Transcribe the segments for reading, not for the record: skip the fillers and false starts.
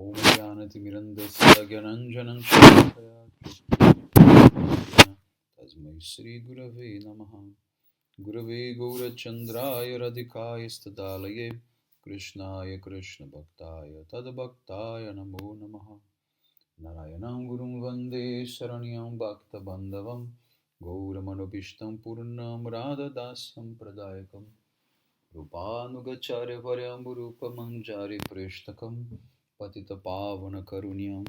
Om Jnanatimirandasya Gyananjanam Shalakaya Tasmai Shri Gurave Namaha Gurave Gaurachandraya Radhikaya Stadalaye Krishnaya Krishna Bhaktaya Tadbhaktaya Namo Namaha Narayanam Gurum Vande Saranyam Bhakta Bandhavam Gauramanopistam Purnam Radha Dasyam Pradayakam Rupanugacharya Varyamburupa Manjari Preshtakam Patita Pavana Karunyam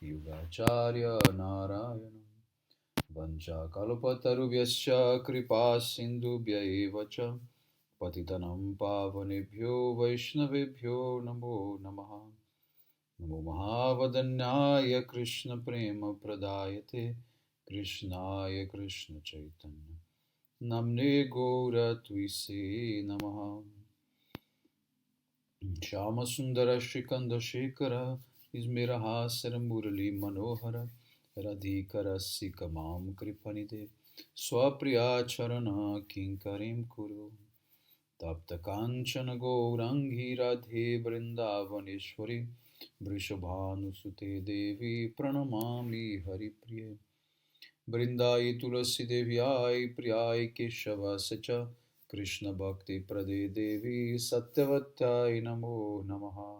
Yugacharya Narayanam Vancha Kalpatarubhyascha Kripa Sindhubhya Evacha Patitanam Pavanebhyo Vaishnavebhyo Namo Namaha Namo Mahavadanyaya Krishna Prema Pradayate Krishnaya Krishna Chaitanya Namne Gaura Tuise Namaha Shama Sundara Shrikanda Shekhara Ismiraha Saramurali Manohara Radhikara Sikamam Kripanide Swapriya Charana Kinkarim Kuru Tapta Kanchana Gaurangi Radhe Vrindavaneshwari Vrishabhanusute Devi Pranamami Haripriye Vrindai Tulasi Devyai Priyai Keshava Sacha Krishna Bhakti Prade Devi Satyavatyai Namo Namaha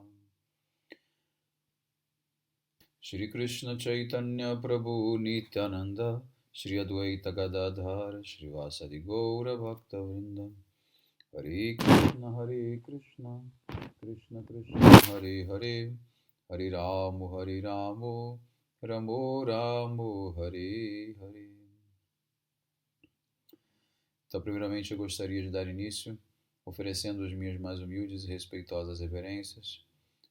Shri Krishna Chaitanya Prabhu Nityananda Shri Advaita Gadadhar Shri Vasadi Gaura Bhakta Vrinda Hare Krishna Krishna Krishna Hare Hare Hare Ramo Ramo Ramo Hare Hare. Então, primeiramente, eu gostaria de dar início, oferecendo as minhas mais humildes e respeitosas reverências,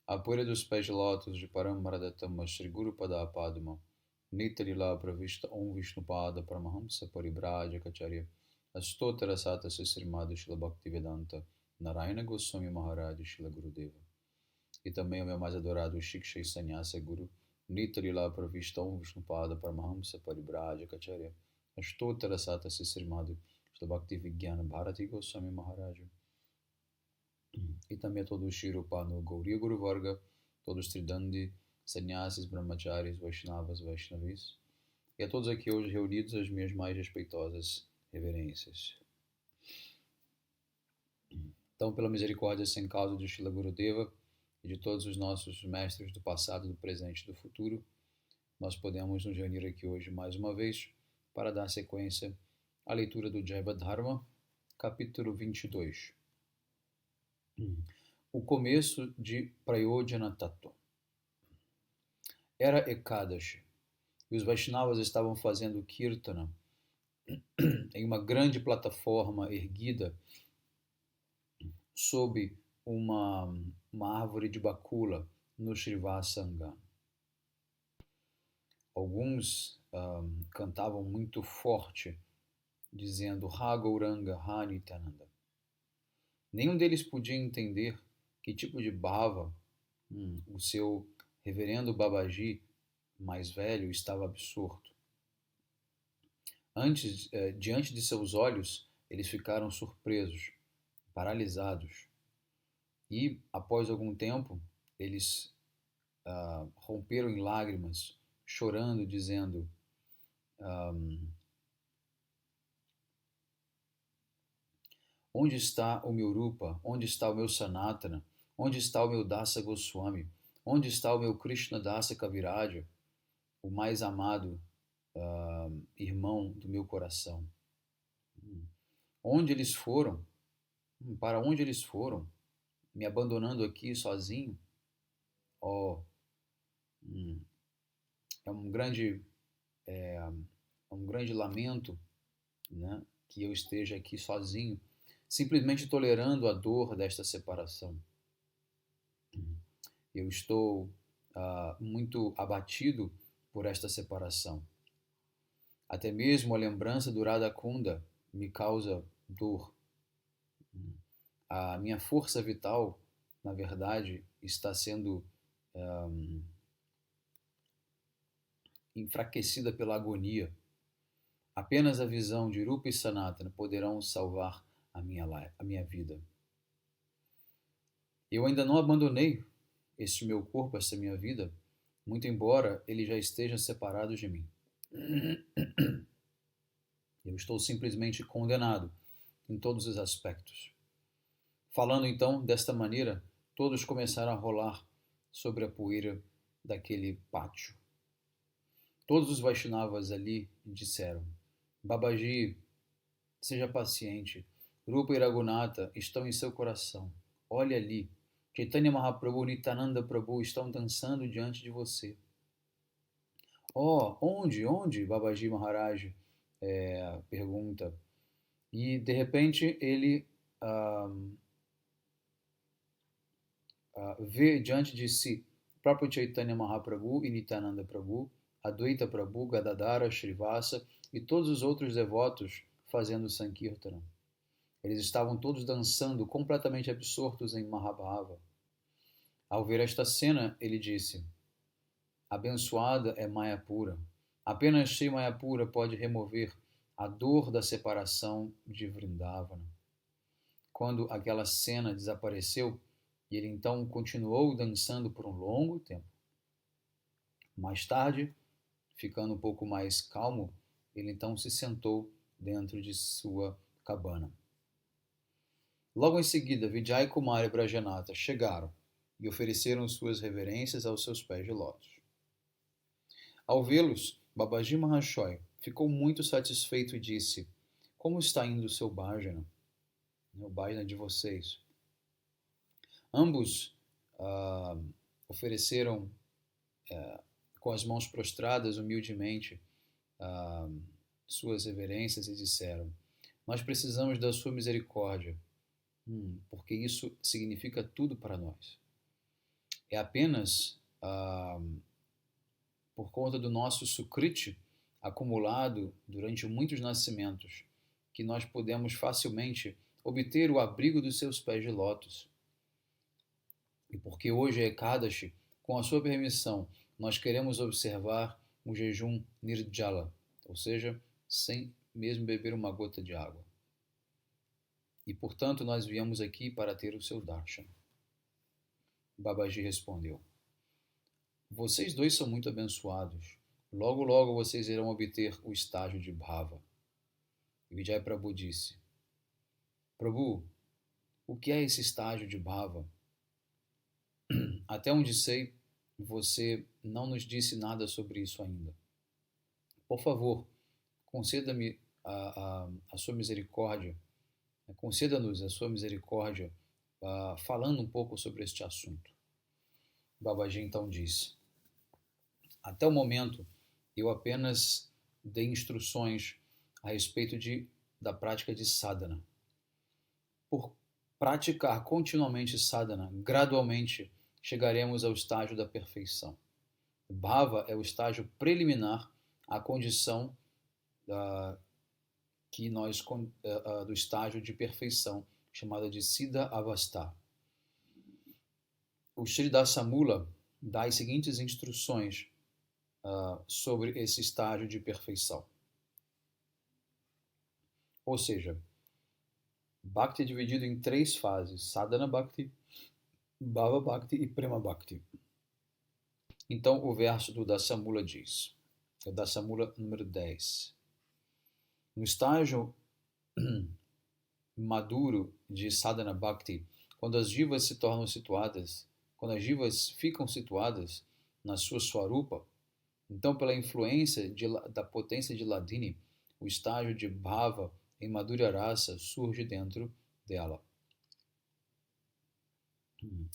à poeira dos pés de lótus de Paramaradatama Shri Guru Pada Padma, Nitarila Pravista Om Vishnupada Paramahamsa Paribraja Kacharya, Astotara Sata Srimad Shila Bhaktivedanta, Narayana Goswami Maharaj Shila Gurudeva. E também ao meu mais adorado Shiksha Sanyasa Guru, Nitarila Pravista Om Vishnupada Paramahamsa Paribraja Kacharya, Astotara Sata Srimad Bhakti Vigyana Bharati Goswami Maharaj. E também a todos os Shirupano Gauriya Guru Varga, todos os Tridandi, Sannyasis, Brahmacharis, Vaishnavas, Vaishnavis, e a todos aqui hoje reunidos as minhas mais respeitosas reverências. Então, pela misericórdia sem causa de Shila Gurudeva e de todos os nossos mestres do passado, do presente e do futuro, nós podemos nos reunir aqui hoje mais uma vez para dar sequência à leitura do Jaiva Dharma, capítulo 22. O começo de Prayojana Tattva. Era Ekadashi, e os Vaishnavas estavam fazendo Kirtana em uma grande plataforma erguida sob uma árvore de Bakula no Srivasanga. Alguns cantavam muito forte, dizendo Ha Gauranga, Ha Nityananda. Nenhum deles podia entender que tipo de bhava o seu reverendo Babaji mais velho estava absorto. Diante de seus olhos, eles ficaram surpresos, paralisados. E, após algum tempo, eles romperam em lágrimas, chorando, dizendo onde está o meu Rupa? Onde está o meu Sanatana? Onde está o meu Dasa Goswami? Onde está o meu Krishna Dasa Kaviraja? O mais amado irmão do meu coração. Onde eles foram? Para onde eles foram? Me abandonando aqui sozinho? É um grande lamento, né, que eu esteja aqui sozinho, simplesmente tolerando a dor desta separação. Eu estou muito abatido por esta separação. Até mesmo a lembrança do Radhakunda me causa dor. A minha força vital, na verdade, está sendo enfraquecida pela agonia. Apenas a visão de Rupa e Sanatana poderão salvar a minha vida. Eu ainda não abandonei este meu corpo, esta minha vida, muito embora ele já esteja separado de mim. Eu estou simplesmente condenado em todos os aspectos. Falando então desta maneira, todos começaram a rolar sobre a poeira daquele pátio. Todos os Vaishnavas ali disseram: Babaji, seja paciente. Rupa e Raghunatha estão em seu coração. Olhe ali. Chaitanya Mahaprabhu e Nityananda Prabhu estão dançando diante de você. Oh, onde? Babaji Maharaj pergunta. E, de repente, ele vê diante de si o próprio Chaitanya Mahaprabhu e Nityananda Prabhu, Advaita Prabhu, Gadadhara, Shrivasa e todos os outros devotos fazendo Sankirtana. Eles estavam todos dançando, completamente absortos em Mahabhava. Ao ver esta cena, ele disse: abençoada é Mayapura. Apenas Sri Mayapura pode remover a dor da separação de Vrindavana. Quando aquela cena desapareceu, ele então continuou dançando por um longo tempo. Mais tarde, ficando um pouco mais calmo, ele então se sentou dentro de sua cabana. Logo em seguida, Vijay Kumar e Brajanatha chegaram e ofereceram suas reverências aos seus pés de lótus. Ao vê-los, Babaji Maharaj ficou muito satisfeito e disse: como está indo o seu bhajana? O bhajana de vocês. Ambos ofereceram com as mãos prostradas humildemente suas reverências e disseram: nós precisamos da sua misericórdia, porque isso significa tudo para nós. É apenas por conta do nosso sukriti acumulado durante muitos nascimentos que nós podemos facilmente obter o abrigo dos seus pés de lótus. E porque hoje é Ekadashi, com a sua permissão, nós queremos observar um jejum nirjala, ou seja, sem mesmo beber uma gota de água. E, portanto, nós viemos aqui para ter o seu darshan. Babaji respondeu: vocês dois são muito abençoados. Logo, logo vocês irão obter o estágio de Bhava. E Vijay Prabhu disse: Prabhu, o que é esse estágio de Bhava? Até onde sei, você não nos disse nada sobre isso ainda. Por favor, conceda-me a sua misericórdia, conceda-nos a sua misericórdia, falando um pouco sobre este assunto. Babaji então disse: até o momento, eu apenas dei instruções a respeito da prática de sadhana. Por praticar continuamente sadhana, gradualmente chegaremos ao estágio da perfeição. Bhava é o estágio preliminar à condição do estágio de perfeição, chamada de Siddha Avastha. O Sri Dasamula dá as seguintes instruções sobre esse estágio de perfeição. Ou seja, Bhakti é dividido em 3 fases: Sadhana Bhakti, Bhava Bhakti e Prema Bhakti. Então, o verso do Dasamula diz, o Dasamula número 10. No estágio maduro de Sadhana Bhakti, quando as jivas se tornam situadas, quando as jivas ficam situadas na sua Swarupa, então, pela influência da potência de Ladini, o estágio de Bhava em Madhurya Rasa surge dentro dela.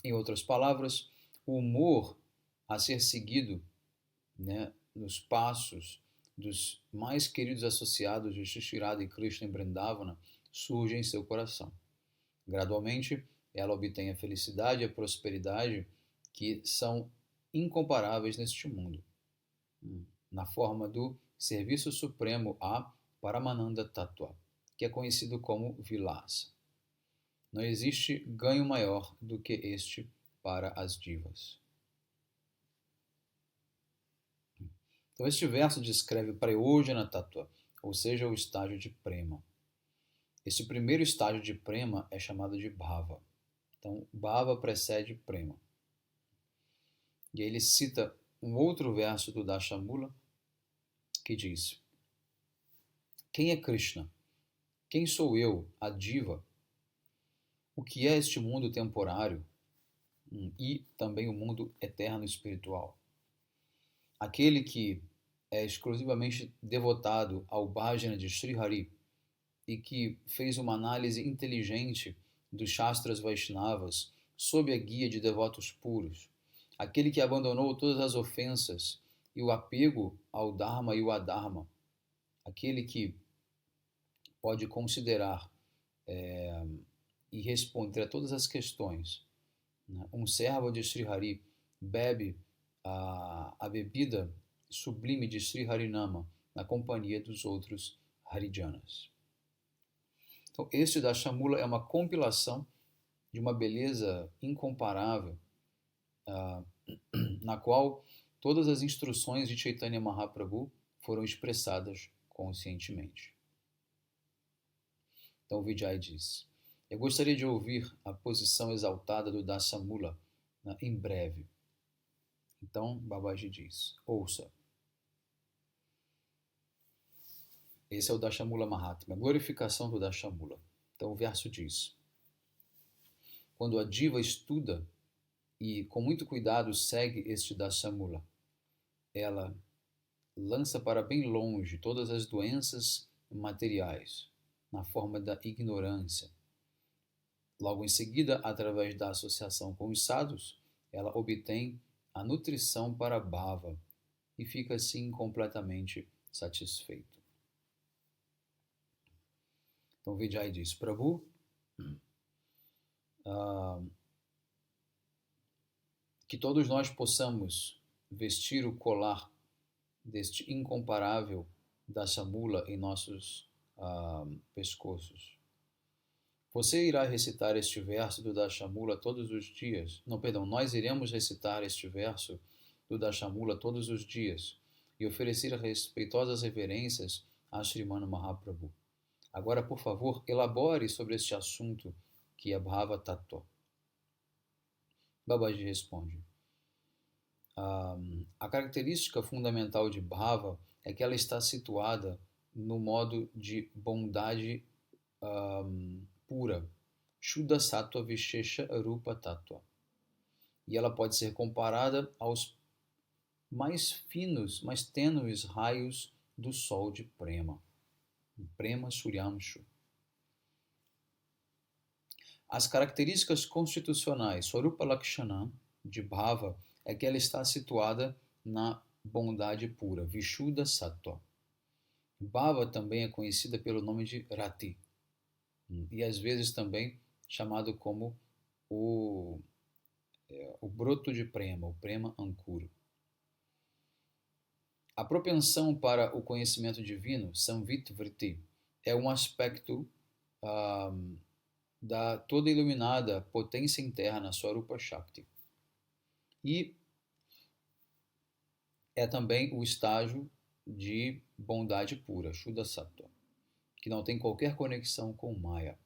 Em outras palavras, o humor a ser seguido, nos passos dos mais queridos associados de Shri Radha e Krishna em Vrindavana surge em seu coração. Gradualmente, ela obtém a felicidade e a prosperidade que são incomparáveis neste mundo, na forma do serviço supremo a Paramananda Tattva, que é conhecido como Vilasa. Não existe ganho maior do que este para as divas. Então, este verso descreve Prayojana Tattva, ou seja, o estágio de Prema. Este primeiro estágio de Prema é chamado de Bhava. Então, Bhava precede Prema. E aí ele cita um outro verso do Dashamula que diz: quem é Krishna? Quem sou eu, a diva? O que é este mundo temporário e também o mundo eterno espiritual? Aquele que é exclusivamente devotado ao bhajana de Sri Hari e que fez uma análise inteligente dos Shastras Vaishnavas sob a guia de devotos puros, aquele que abandonou todas as ofensas e o apego ao Dharma e o Adharma, aquele que pode considerar e responder a todas as questões. Um servo de Sri Hari bebe a bebida sublime de Sri Harinama na companhia dos outros Harijanas. Então, este Dashamula é uma compilação de uma beleza incomparável, na qual todas as instruções de Chaitanya Mahaprabhu foram expressadas conscientemente. Então, Vijay diz: eu gostaria de ouvir a posição exaltada do Dashamula em breve. Então, Babaji diz: ouça. Esse é o Dashamula Mahatma, a glorificação do Dashamula. Então, o verso diz: quando a diva estuda e com muito cuidado segue este Dashamula, ela lança para bem longe todas as doenças materiais, na forma da ignorância. Logo em seguida, através da associação com os sadhus, ela obtém a nutrição para bhava e fica assim completamente satisfeito. Então Vijay diz: Prabhu, que todos nós possamos vestir o colar deste incomparável Dashamula em nossos pescoços. Você irá recitar este verso do Dashamula todos os dias. Não, perdão, nós iremos recitar este verso do Dashamula todos os dias e oferecer respeitosas reverências a Srimana Mahaprabhu. Agora, por favor, elabore sobre este assunto que é Bhava Tattva. Babaji responde: a característica fundamental de Bhava é que ela está situada no modo de bondade pura, Shuddha Sattva Vishesha Rupa Tattva. E ela pode ser comparada aos mais finos, mais tênues raios do sol de Prema. Prema Suryamshu. As características constitucionais Swarupa Lakshana de Bhava é que ela está situada na bondade pura, Vishuddha Sattva. Bhava também é conhecida pelo nome de Rati e às vezes também chamado como o broto de Prema, o Prema Ankura. A propensão para o conhecimento divino, Samvit Vritti, é um aspecto da toda iluminada potência interna, Swarupa Shakti. E é também o estágio de bondade pura, Shuddha Sattva, que não tem qualquer conexão com Maya.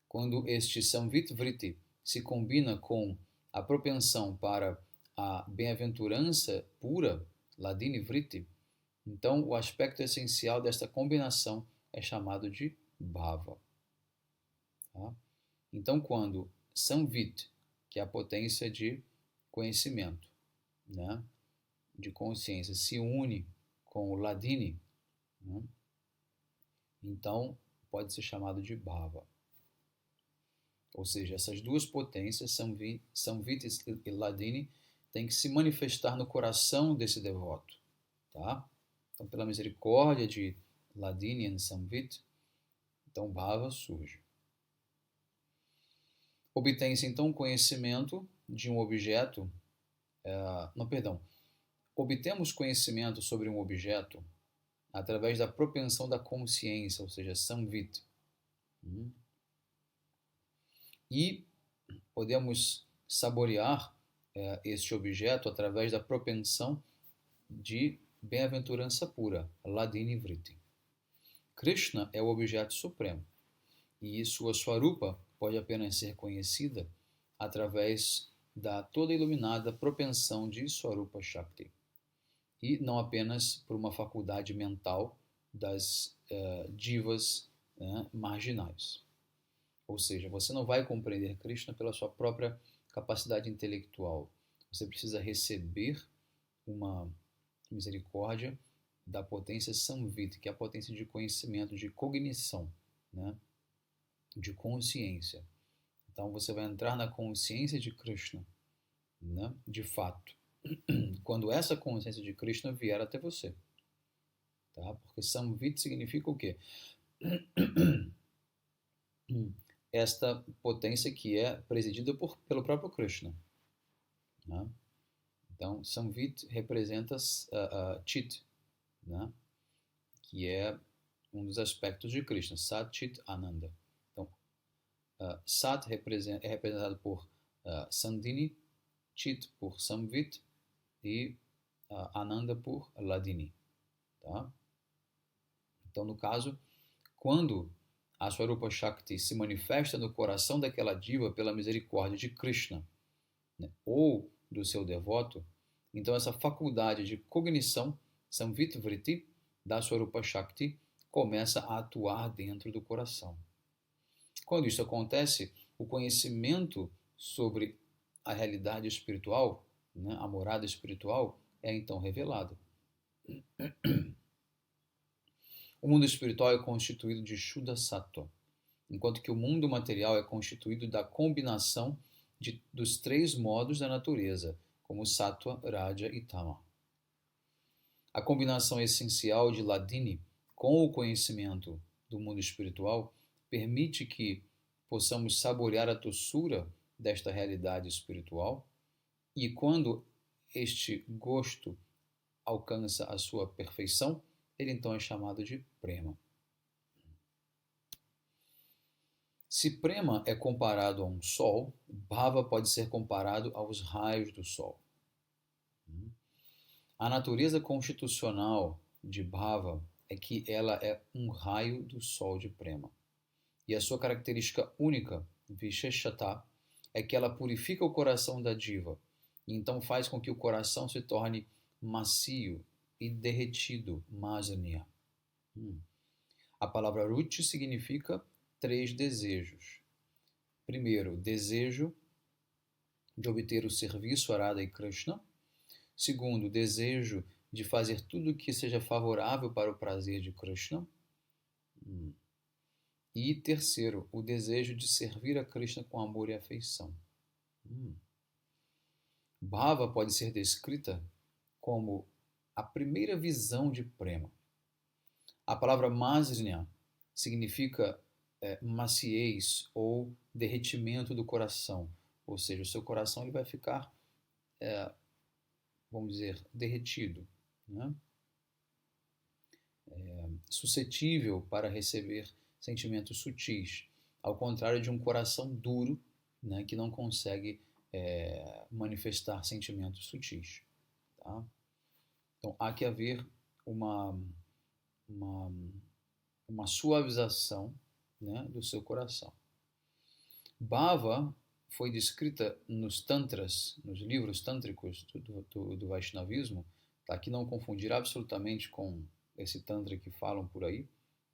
Quando este Samvit Vritti se combina com a propensão para a bem-aventurança pura, Ladini Vritti, então o aspecto essencial desta combinação é chamado de Bhava. Tá? Então, quando Samvit, que é a potência de conhecimento, né, de consciência, se une com o Ladini, né, então pode ser chamado de Bhava. Ou seja, essas duas potências, Samvit e Ladini, têm que se manifestar no coração desse devoto. Tá? Então, pela misericórdia de Ladini e Samvit, então Bhava surge. Obtém-se então conhecimento de um objeto, obtemos conhecimento sobre um objeto através da propensão da consciência, ou seja, Samvit. E podemos saborear este objeto através da propensão de bem-aventurança pura, Ladini Vritti. Krishna é o objeto supremo e sua Swarupa pode apenas ser conhecida através da toda iluminada propensão de Swarupa Shakti, e não apenas por uma faculdade mental das divas, né, marginais. Ou seja, você não vai compreender Krishna pela sua própria capacidade intelectual. Você precisa receber uma misericórdia da potência Samvit, que é a potência de conhecimento, de cognição, né, de consciência. Então você vai entrar na consciência de Krishna, né, de fato, quando essa consciência de Krishna vier até você. Tá? Porque Samvit significa o quê? Esta potência que é presidida pelo próprio Krishna. Né? Então, Samvit representa Chit, né? Que é um dos aspectos de Krishna, Sat, Chit, Ananda. Então, Sat é representado por Sandhini, Chit por Samvit e Ananda por Ladini. Tá? Então, no caso, quando a Swarupa Shakti se manifesta no coração daquela diva pela misericórdia de Krishna, né, ou do seu devoto, então essa faculdade de cognição, Samvit Vritti, da Swarupa Shakti, começa a atuar dentro do coração. Quando isso acontece, o conhecimento sobre a realidade espiritual, né, a morada espiritual, é então revelado. O mundo espiritual é constituído de Shuddha Sattva, enquanto que o mundo material é constituído da combinação dos três modos da natureza, como Sattva, Raja e Tama. A combinação essencial de Ladini com o conhecimento do mundo espiritual permite que possamos saborear a doçura desta realidade espiritual, e quando este gosto alcança a sua perfeição, ele então é chamado de Prema. Se Prema é comparado a um sol, Bhava pode ser comparado aos raios do sol. A natureza constitucional de Bhava é que ela é um raio do sol de Prema. E a sua característica única, Visheshata, é que ela purifica o coração da diva, e então faz com que o coração se torne macio e derretido, Masanya. A palavra Ruchi significa 3 desejos. Primeiro, desejo de obter o serviço a Radha e Krishna. Segundo, desejo de fazer tudo que seja favorável para o prazer de Krishna. E terceiro, o desejo de servir a Krishna com amor e afeição. Bhava pode ser descrita como a primeira visão de Prema. A palavra Masrinya significa maciez ou derretimento do coração, ou seja, o seu coração ele vai ficar, vamos dizer, derretido, né? Suscetível para receber sentimentos sutis, ao contrário de um coração duro, né, que não consegue manifestar sentimentos sutis. Tá? Então há que haver uma suavização, né, do seu coração. Bhava foi descrita nos tantras, nos livros tântricos do Vaishnavismo, tá? Que não confundir absolutamente com esse tantra que falam por aí,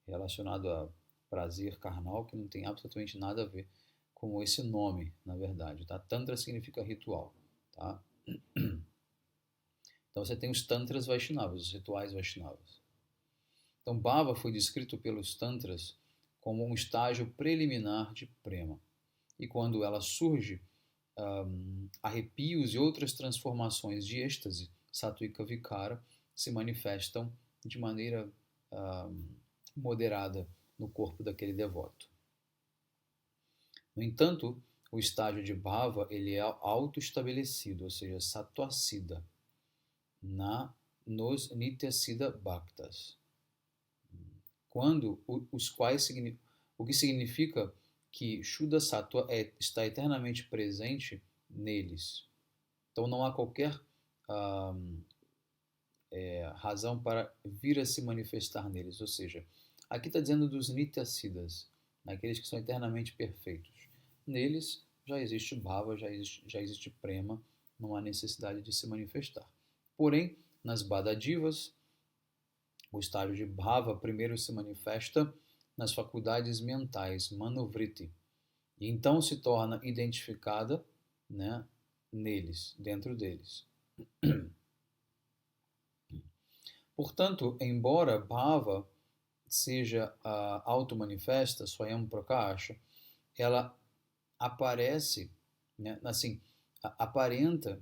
relacionado a prazer carnal, que não tem absolutamente nada a ver com esse nome, na verdade. Tá? Tantra significa ritual. Tá? Então você tem os tantras Vaishnavas, os rituais Vaishnavas. Então Bhava foi descrito pelos tantras como um estágio preliminar de Prema. E quando ela surge, arrepios e outras transformações de êxtase, Satvika Vikara, se manifestam de maneira moderada no corpo daquele devoto. No entanto, o estágio de Bhava ele é autoestabelecido, ou seja, Sattvasiddha, nos Nityasiddha Bhaktas. Quando os quais, o que significa que Shuddha Sattva está eternamente presente neles. Então não há qualquer razão para vir a se manifestar neles. Ou seja, aqui está dizendo dos Nityasiddhas, aqueles que são eternamente perfeitos. Neles já existe bhava, já existe prema, não há necessidade de se manifestar. Porém, nas badadivas, o estágio de bhava primeiro se manifesta nas faculdades mentais, manovritti, e então se torna identificada, né, neles, dentro deles. Portanto, embora bhava seja auto-manifesta, Swayam Prakasha, ela aparece, né, assim, aparenta,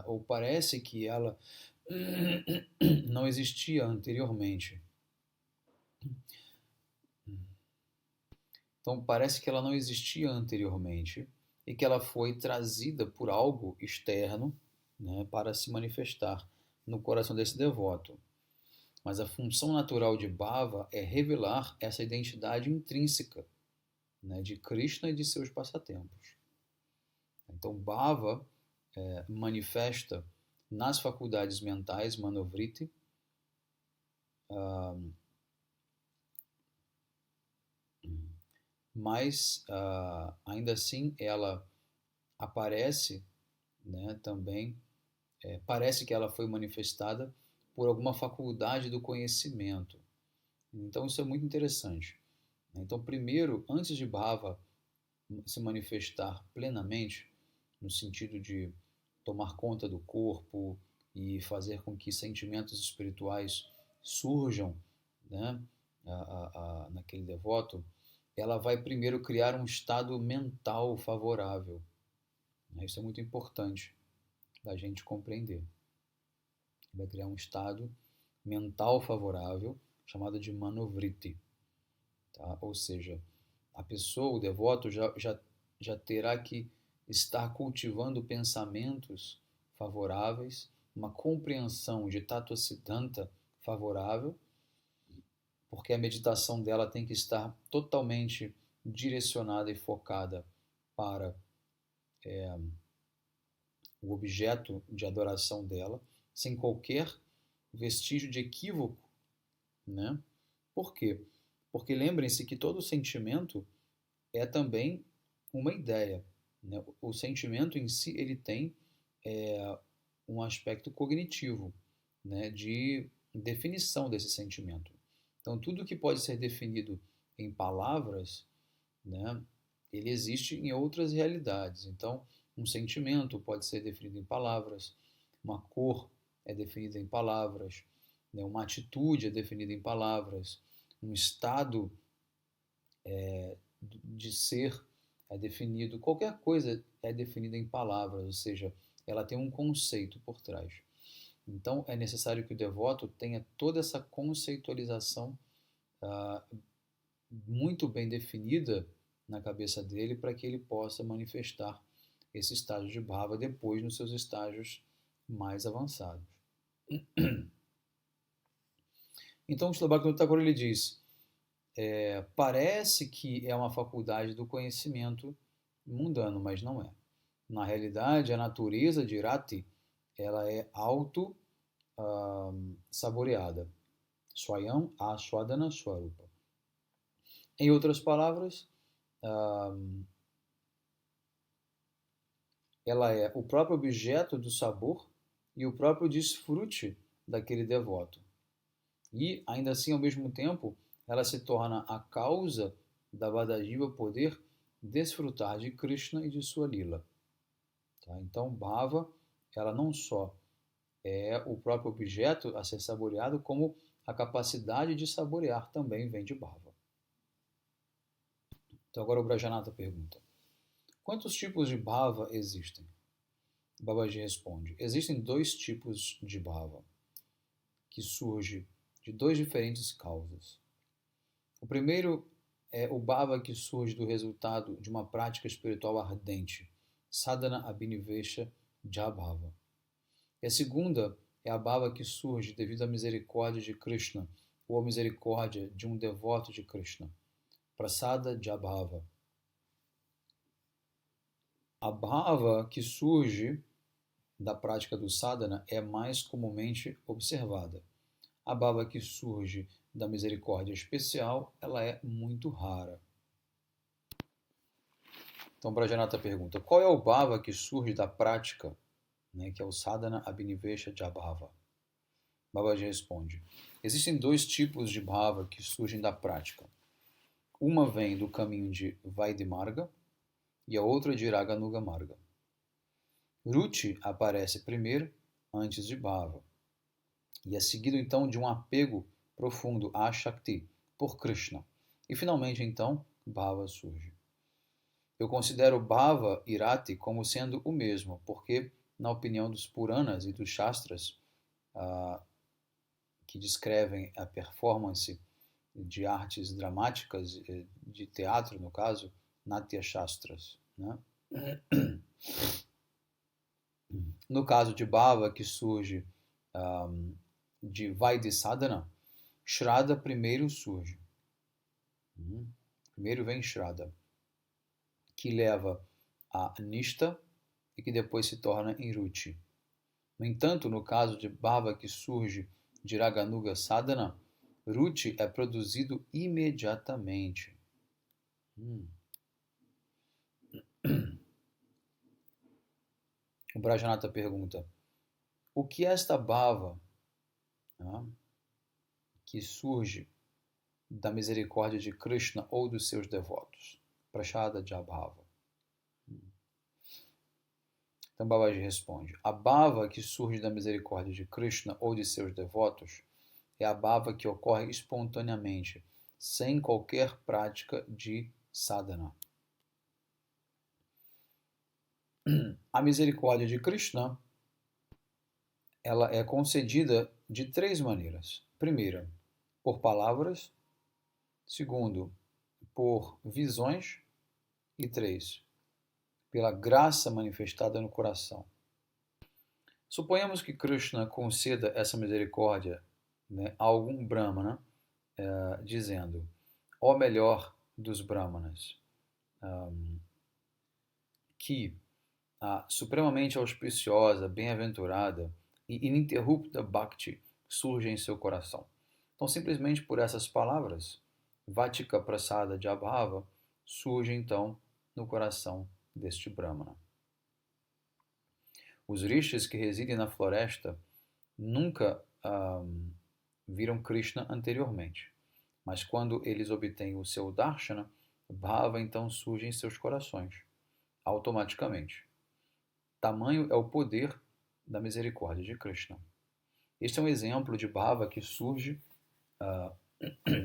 ou parece que ela não existia anteriormente. Então, parece que ela não existia anteriormente e que ela foi trazida por algo externo, né, para se manifestar no coração desse devoto. Mas a função natural de Bhava é revelar essa identidade intrínseca, né, de Krishna e de seus passatempos. Então, Bhava manifesta nas faculdades mentais, Manovritti, mas ainda assim ela aparece, né, também, parece que ela foi manifestada por alguma faculdade do conhecimento. Então isso é muito interessante. Então, primeiro, antes de Bhava se manifestar plenamente, no sentido de tomar conta do corpo e fazer com que sentimentos espirituais surjam, né, naquele devoto, ela vai primeiro criar um estado mental favorável. Isso é muito importante da gente compreender. Vai criar um estado mental favorável, chamado de manovritti. Tá? Ou seja, a pessoa, o devoto, já terá que estar cultivando pensamentos favoráveis, uma compreensão de Tattva Siddhanta favorável, porque a meditação dela tem que estar totalmente direcionada e focada para o objeto de adoração dela, sem qualquer vestígio de equívoco, né? Por quê? Porque lembrem-se que todo sentimento é também uma ideia, né? O sentimento em si ele tem um aspecto cognitivo, né? De definição desse sentimento. Então, tudo que pode ser definido em palavras, né? Ele existe em outras realidades. Então, um sentimento pode ser definido em palavras, uma cor é definida em palavras, né? Uma atitude é definida em palavras, um estado de ser é definido, qualquer coisa é definida em palavras, ou seja, ela tem um conceito por trás. Então, é necessário que o devoto tenha toda essa conceitualização muito bem definida na cabeça dele para que ele possa manifestar esse estágio de bhava depois nos seus estágios mais avançados. Então, o Srila Bhaktivinoda Thakur ele diz, parece que é uma faculdade do conhecimento mundano, mas não é. Na realidade, a natureza de Rati, ela é saboreada. Swayam Aswadana Swarupa. Em outras palavras, ela é o próprio objeto do sabor e o próprio desfrute daquele devoto. E, ainda assim, ao mesmo tempo, ela se torna a causa da Vadajiva poder desfrutar de Krishna e de sua lila. Tá? Então, Bhava, ela não só é o próprio objeto a ser saboreado, como a capacidade de saborear também vem de Bhava. Então, agora o Brajanata pergunta: quantos tipos de Bhava existem? Babaji responde: existem 2 tipos de Bhava, que surge de 2 diferentes causas. O primeiro é o Bhava que surge do resultado de uma prática espiritual ardente, Sadhana Abhinivesha Jabhava. E a segunda é a Bhava que surge devido à misericórdia de Krishna, ou à misericórdia de um devoto de Krishna, Prasada Jabhava. A Bhava que surge da prática do sadhana é mais comumente observada. A Bhava que surge da misericórdia especial, ela é muito rara. Então, Brajanata pergunta, qual é o bhava que surge da prática, né, que é o sadhana abhinivesha jabhava? Babaji responde, existem dois tipos de bhava que surgem da prática. Uma vem do caminho de Vaidhi-marga e a outra de Raganuga-marga. Ruchi aparece primeiro, antes de bhava, e é seguido então de um apego profundo a Shakti, por Krishna. E finalmente então, bhava surge. Eu considero bhava e rati como sendo o mesmo, porque, na opinião dos Puranas e dos Shastras, que descrevem a performance de artes dramáticas, de teatro no caso, Natya Shastras, né? No caso de bhava, que surge de Vaidhi Sadhana, Shraddha primeiro surge. Primeiro vem Shraddha, que leva a Nishta e que depois se torna em Ruchi. No entanto, no caso de bhava que surge de Raganuga Sadhana, Ruchi é produzido imediatamente. O Brajanata pergunta, o que é esta bhava, que surge da misericórdia de Krishna ou dos seus devotos? Prashada Jabhava. Então Babaji responde, a bhava que surge da misericórdia de Krishna ou de seus devotos é a bhava que ocorre espontaneamente, sem qualquer prática de sadhana. A misericórdia de Krishna, ela é concedida de três maneiras. Primeira, por palavras. Segundo, por visões. E três, pela graça manifestada no coração. Suponhamos que Krishna conceda essa misericórdia, né, a algum brahmana, dizendo, ó melhor dos brahmanas, que a supremamente auspiciosa, bem-aventurada e ininterrupta bhakti surge em seu coração. Então, simplesmente por essas palavras, Vatika Prasada Jabhava surge então no coração deste brahmana. Os rishis que residem na floresta nunca viram Krishna anteriormente, mas quando eles obtêm o seu darshana, bhava então surge em seus corações, automaticamente. Tamanho é o poder da misericórdia de Krishna. Este é um exemplo de bhava que surge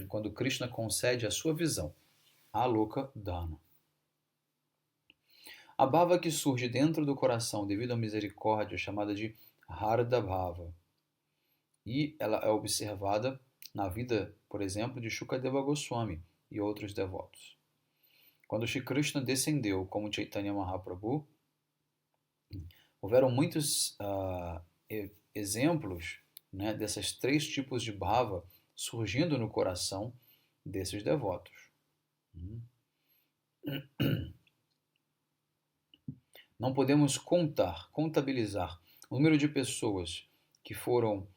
quando Krishna concede a sua visão, aloka dana. A bhava que surge dentro do coração devido à misericórdia é chamada de Harda Bhava. E ela é observada na vida, por exemplo, de Shukadeva Goswami e outros devotos. Quando Shri Krishna descendeu como Chaitanya Mahaprabhu, houveram muitos exemplos, né, dessas três tipos de bhava surgindo no coração desses devotos. Não podemos contabilizar o número de pessoas que foram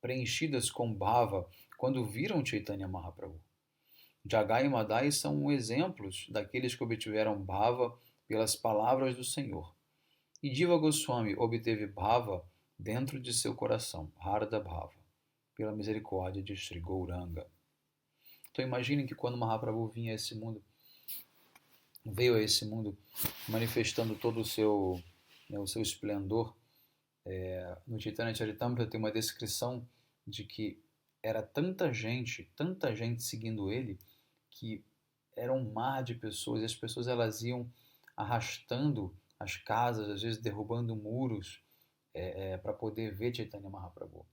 preenchidas com bhava quando viram Chaitanya Mahaprabhu. Jagai e Madai são exemplos daqueles que obtiveram bhava pelas palavras do Senhor. E Diva Goswami obteve bhava dentro de seu coração, Harda Bhava, pela misericórdia de Sri Gauranga. Então imaginem que quando Mahaprabhu veio a esse mundo manifestando todo o seu esplendor, no Chaitanya Charitamrita tem uma descrição de que era tanta gente seguindo ele, que era um mar de pessoas, e as pessoas elas iam arrastando as casas, às vezes derrubando muros, para poder ver Chaitanya Mahaprabhu.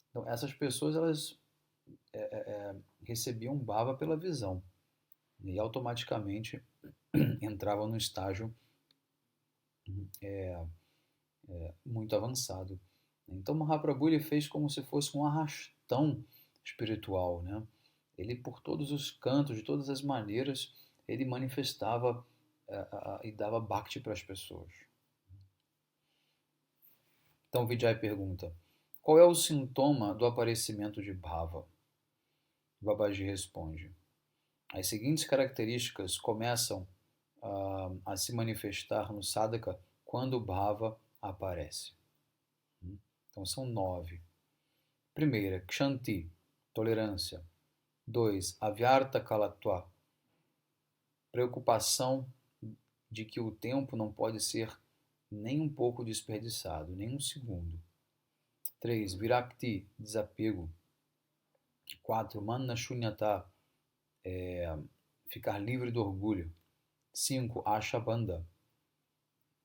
Então essas pessoas elas recebiam bhava pela visão e automaticamente entravam no estágio muito avançado. Então Mahaprabhu ele fez como se fosse um arrastão espiritual, né? Ele por todos os cantos, de todas as maneiras, ele manifestava e dava bhakti para as pessoas. Então Vijay pergunta, qual é o sintoma do aparecimento de bhava? Babaji responde, As seguintes características começam a se manifestar no sadhaka quando o bhava aparece. Então são 9. Primeira, kshanti, tolerância. 2. Avyarta kalatva, preocupação de que o tempo não pode ser nem um pouco desperdiçado, nem um segundo. 3. Virakti, desapego. 4. Manna shunyata, ficar livre do orgulho. 5. Ashabandha,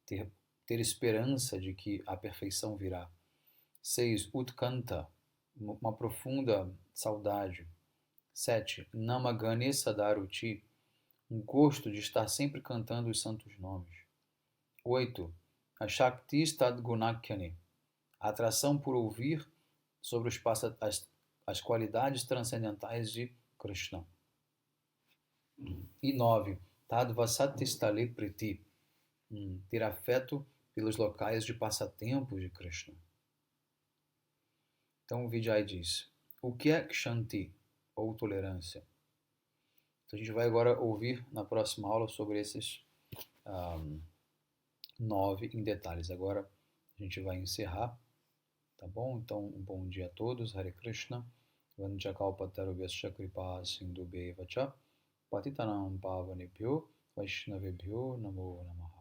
ter esperança de que a perfeição virá. 6. Utkanta, uma profunda saudade. 7. Namagane Sadaruchi, um gosto de estar sempre cantando os santos nomes. 8. Ashakti Stadgunakyani, a atração por ouvir sobre as qualidades transcendentais de Krishna. E 9. Tadvasatistale Priti, ter afeto pelos locais de passatempos de Krishna. Então o Vijay diz, o que é Kshanti, ou tolerância? Então a gente vai agora ouvir na próxima aula sobre esses 9 em detalhes. Agora a gente vai encerrar, tá bom? Então um bom dia a todos, Hare Krishna, Vanchakalpatarubhyascha kripa sindhubheva cha, Patitanam pavanebhyo, Vaishnavebhyo namo namaha.